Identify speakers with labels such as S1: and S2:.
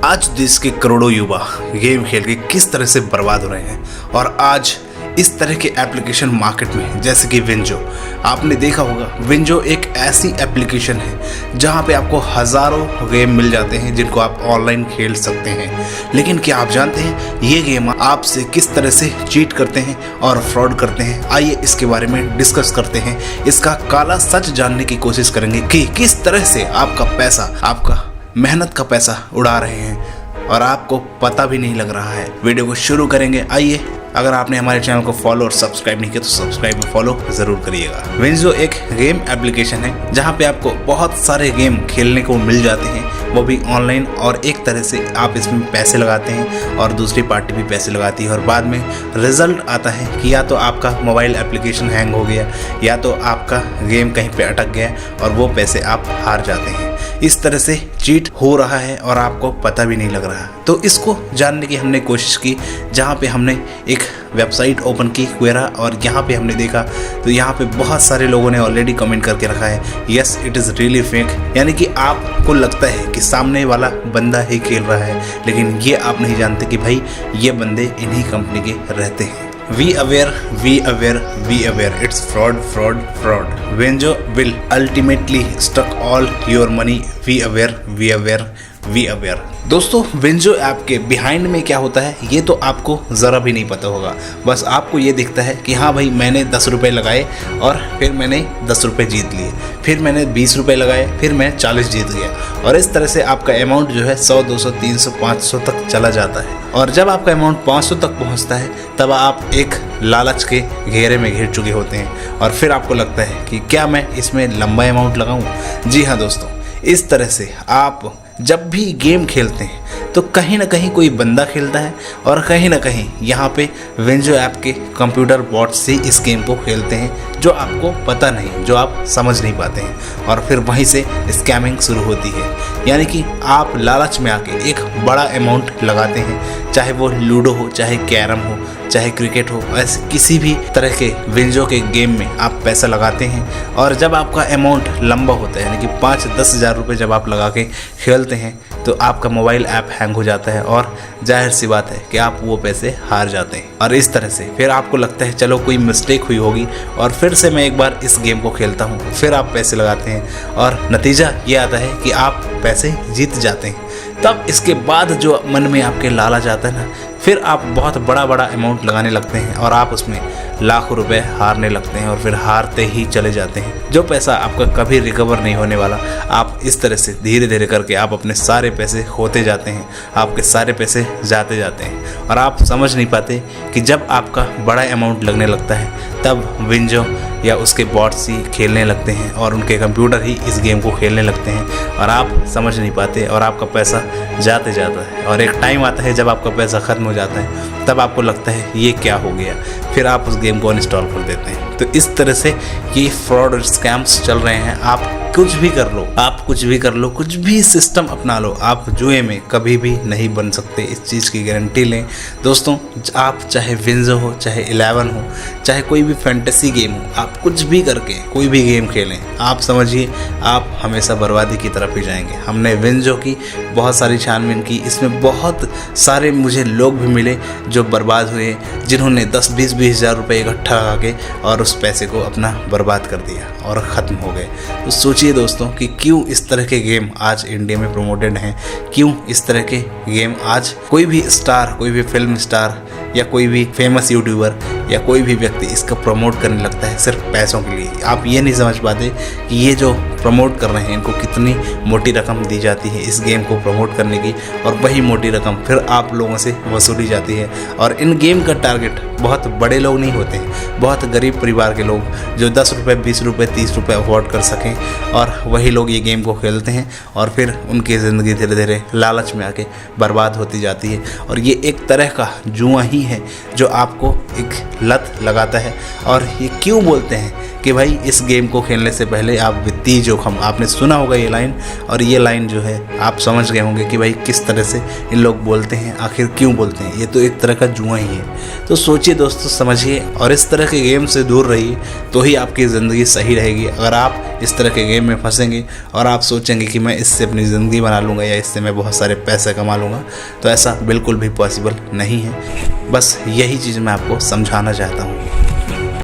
S1: आज देश के करोड़ों युवा गेम खेल के किस तरह से बर्बाद हो रहे हैं और आज इस तरह के एप्लीकेशन मार्केट में जैसे कि विंजो, आपने देखा होगा विंजो एक ऐसी एप्लीकेशन है जहां पे आपको हज़ारों गेम मिल जाते हैं जिनको आप ऑनलाइन खेल सकते हैं। लेकिन क्या आप जानते हैं ये गेम आपसे किस तरह से चीट करते हैं और फ्रॉड करते हैं? आइए इसके बारे में डिस्कस करते हैं, इसका काला सच जानने की कोशिश करेंगे कि किस तरह से आपका पैसा, आपका मेहनत का पैसा उड़ा रहे हैं और आपको पता भी नहीं लग रहा है। वीडियो को शुरू करेंगे। आइए, अगर आपने हमारे चैनल को फॉलो और सब्सक्राइब नहीं किया तो सब्सक्राइब और फॉलो ज़रूर करिएगा। विंजो एक गेम एप्लीकेशन है जहां पे आपको बहुत सारे गेम खेलने को मिल जाते हैं, वो भी ऑनलाइन, और एक तरह से आप इसमें पैसे लगाते हैं और दूसरी पार्टी भी पैसे लगाती है और बाद में रिजल्ट आता है कि या तो आपका मोबाइल एप्लीकेशन हैंग हो गया या तो आपका गेम कहीं पे अटक गया और वो पैसे आप हार जाते हैं। इस तरह से चीट हो रहा है और आपको पता भी नहीं लग रहा। तो इसको जानने की हमने कोशिश की, जहाँ पे हमने एक वेबसाइट ओपन की क्वेरा, और यहाँ पे हमने देखा तो यहाँ पे बहुत सारे लोगों ने ऑलरेडी कमेंट करके रखा है yes it is really fake, यानी कि आपको लगता है कि सामने वाला बंदा ही खेल रहा है, लेकिन ये आप नहीं जानते कि भाई ये बंदे इन्हीं कंपनी के रहते हैं। Be aware, be aware, be aware. It's fraud, fraud, fraud. Winjo will ultimately stuck all your money. Be aware, be aware, be aware. दोस्तों, विंजो ऐप के बिहाइंड में क्या होता है ये तो आपको ज़रा भी नहीं पता होगा। बस आपको ये दिखता है कि हाँ भाई मैंने 10 रुपये लगाए और फिर मैंने 10 रुपये जीत लिए, फिर मैंने 20 रुपये लगाए, फिर मैं 40 जीत गया, और इस तरह से आपका अमाउंट जो है 100, 200, 300, 500 तक चला जाता है। और जब आपका अमाउंट 500 तक पहुँचता है तब आप एक लालच के घेरे में घिर चुके होते हैं और फिर आपको लगता है कि क्या मैं इसमें लंबा अमाउंट लगाऊँ। जी हाँ दोस्तों, इस तरह से आप जब भी गेम खेलते हैं तो कहीं ना कहीं कोई बंदा खेलता है और कहीं ना कहीं यहाँ पे विंजो ऐप के कंप्यूटर बॉट्स से इस गेम को खेलते हैं, जो आपको पता नहीं, जो आप समझ नहीं पाते हैं, और फिर वहीं से स्कैमिंग शुरू होती है। यानी कि आप लालच में आके एक बड़ा अमाउंट लगाते हैं, चाहे वो लूडो हो, चाहे कैरम हो, चाहे क्रिकेट हो, ऐसे किसी भी तरह के विंजो के गेम में आप पैसा लगाते हैं, और जब आपका अमाउंट लंबा होता है, यानी कि 5-10 हज़ार रुपये जब आप लगा के खेलते हैं तो आपका मोबाइल ऐप हैंग हो जाता है और जाहिर सी बात है कि आप वो पैसे हार जाते हैं। और इस तरह से फिर आपको लगता है चलो कोई मिस्टेक हुई होगी और फिर से मैं एक बार इस गेम को खेलता हूँ, फिर आप पैसे लगाते हैं और नतीजा ये आता है कि आप पैसे जीत जाते हैं। तब इसके बाद जो मन में आपके लालच आता है ना, फिर आप बहुत बड़ा बड़ा अमाउंट लगाने लगते हैं और आप उसमें लाखों रुपए हारने लगते हैं और फिर हारते ही चले जाते हैं। जो पैसा आपका कभी रिकवर नहीं होने वाला, आप इस तरह से धीरे धीरे करके आप अपने सारे पैसे खोते जाते हैं, आपके सारे पैसे जाते जाते हैं और आप समझ नहीं पाते कि जब आपका बड़ा अमाउंट लगने लगता है तब विंजो या उसके बॉट्स ही खेलने लगते हैं और उनके कंप्यूटर ही इस गेम को खेलने लगते हैं और आप समझ नहीं पाते और आपका पैसा जाते जाता है। और एक टाइम आता है जब आपका पैसा ख़त्म हो जाता है, तब आपको लगता है ये क्या हो गया, फिर आप उस गेम को अनइंस्टॉल कर देते हैं। तो इस तरह से ये फ्रॉड और स्कैम्स चल रहे हैं। आप कुछ भी कर लो, आप कुछ भी कर लो, कुछ भी सिस्टम अपना लो, आप जुए में कभी भी नहीं बन सकते, इस चीज़ की गारंटी लें दोस्तों। आप चाहे विंजो हो, चाहे 11 हो, चाहे कोई भी फैंटेसी गेम हो, आप कुछ भी करके कोई भी गेम खेलें, आप समझिए आप हमेशा बर्बादी की तरफ ही जाएंगे। हमने विंजो की बहुत सारी छानबीन की, इसमें बहुत सारे मुझे लोग भी मिले जो बर्बाद हुए, जिन्होंने 10-20 हज़ार रुपये इकट्ठा लगा के और उस पैसे को अपना बर्बाद कर दिया और ख़त्म हो गए। तो सोचिए दोस्तों कि क्यों इस तरह के गेम आज इंडिया में प्रमोटेड हैं, क्यों इस तरह के गेम आज कोई भी स्टार, कोई भी फिल्म स्टार या कोई भी फेमस यूट्यूबर या कोई भी व्यक्ति इसका प्रमोट करने लगता है सिर्फ पैसों के लिए। आप ये नहीं समझ पाते कि ये जो प्रमोट कर रहे हैं इनको कितनी मोटी रकम दी जाती है इस गेम को प्रमोट करने की, और वही मोटी रकम फिर आप लोगों से वसूली जाती है। और इन गेम का टारगेट बहुत बड़े लोग नहीं होते हैं, बहुत गरीब परिवार के लोग जो 10 रुपये, 20 रुपये, 30 रुपये अफोर्ड कर सकें, और वही लोग ये गेम को खेलते हैं और फिर उनकी ज़िंदगी धीरे धीरे लालच में आके बर्बाद होती जाती है। और ये एक तरह का जुआ ही है जो आपको एक लत लगाता है। और ये क्यों बोलते हैं कि भाई इस गेम को खेलने से पहले आप वित्तीय जोखिम, आपने सुना होगा ये लाइन, और ये लाइन जो है आप समझ गए होंगे कि भाई किस तरह से इन लोग बोलते हैं, आखिर क्यों बोलते हैं। ये तो एक तरह का जुआ ही है। तो सोचिए दोस्तों, समझिए और इस तरह के गेम से दूर रहिए, तो ही आपकी ज़िंदगी सही रहेगी। अगर आप इस तरह के गेम में फंसेंगे और आप सोचेंगे कि मैं इससे अपनी ज़िंदगी बना लूँगा या इससे मैं बहुत सारे पैसे कमा लूँगा, तो ऐसा बिल्कुल भी पॉसिबल नहीं है। बस यही चीज़ मैं आपको समझाना चाहता हूँ।